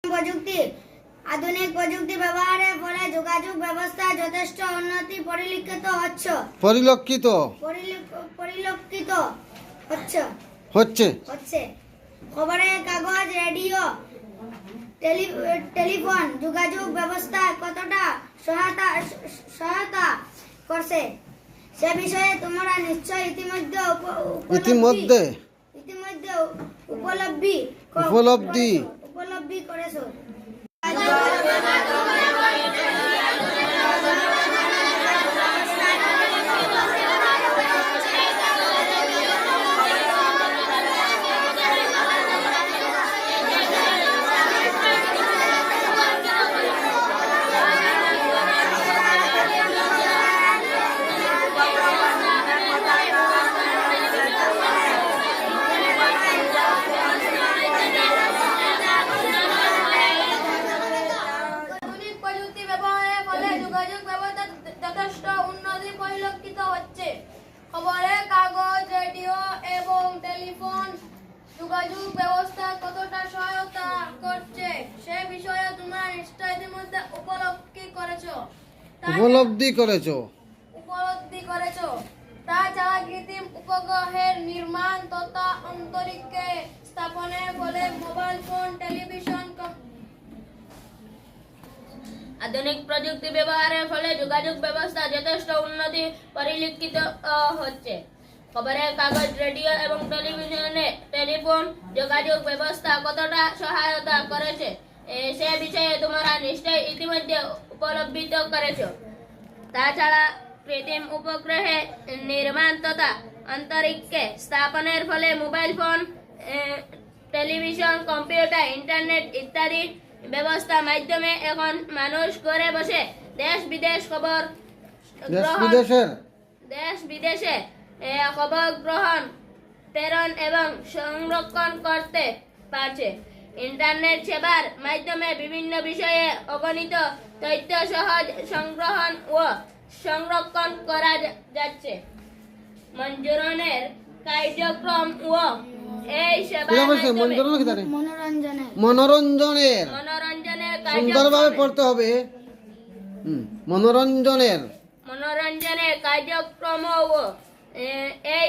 প্রযুক্তি আধুনিক প্রযুক্তি ব্যবহারের ফলে যোগাযোগ ব্যবস্থা যথেষ্ট উন্নতি পরিলক্ষিত হচ্ছে। খবরের কাগজ, রেডিও, টেলিফোন যোগাযোগ ব্যবস্থা কতটা সহায়তা করছে সে বিষয়ে তোমরা নিশ্চয় ইতিমধ্যে উপলব্ধি করেছো। খবরের কাগজ, রেডিও এবং টেলিফোন যোগাযোগ ব্যবস্থা কতটা সহায়তা করছে সে বিষয়ে তোমরা নিশ্চয় ইতিমধ্যে উপলব্ধি করেছো। তাছাড়া কৃত্রিম উপগ্রহের নির্মাণ তথা অন্তরিক্ষে স্থাপনের ফলে মোবাইল ফোন, টেলিভিশন, আধুনিক প্রযুক্তি ব্যবহারের ফলে যোগাযোগ ব্যবস্থা যথেষ্ট উন্নতি পরিলক্ষিত হচ্ছে। খবরের কাগজ, রেডিও এবং টেলিফোন যোগাযোগ ব্যবস্থা কতটা সহায়তা করেছে সে বিষয়ে তোমরা নিশ্চয়ই ইতিমধ্যে উপলব্ধি করেছো। তাছাড়া কৃত্রিম উপগ্রহে নির্মাণ তথা অন্তরিক্ষে স্থাপনের ফলে mobile phone, television, computer, internet ইত্যাদি ব্যবস্থা মাধ্যমে এখন মানুষ ঘরে বসে দেশ বিদেশে খবর গ্রহণ, প্রেরণ এবং সংরক্ষণ করতে পারছে। ইন্টারনেট সেবার মাধ্যমে বিভিন্ন বিষয়ে অগণিত তথ্য সহজ সংগ্রহণ ও সংরক্ষণ করা যাচ্ছে। মনোরঞ্জনের কার্যক্রম ও এই সেবার মনোরঞ্জনের সুন্দরভাবে পড়তে হবে। মনোরঞ্জনের কার্যক্রম ও এই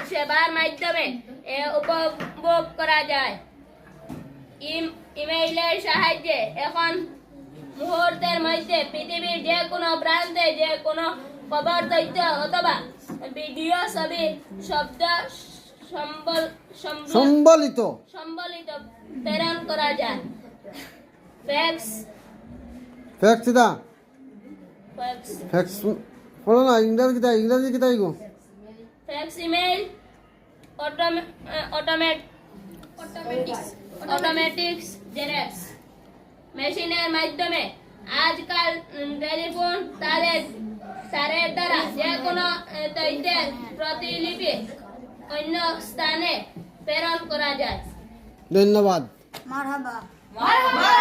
সেবার মাধ্যমে উপভোগ করা যায়। ইমেইলের সাহায্যে এখন মুহূর্তের মধ্যে পৃথিবীর যে কোনো প্রান্তে যে কোনো খবর, তথ্য অথবা ভিডিও, ছবি, শব্দ সম্বলিত প্রেরণ করা যায়। ফ্যাক্স পড়ো না, ইংরেজি কিতাই গো। ফ্যাক্স, ইমেইল, অটোমেটিক্স, জেরক্স মেশিনের মাধ্যমে আজকাল টেলিফোন তারের দ্বারা যে কোনো তথ্যের প্রতিলিপি অন্য স্থানে প্রেরণ করা যায়। ধন্যবাদ। মারহাবা।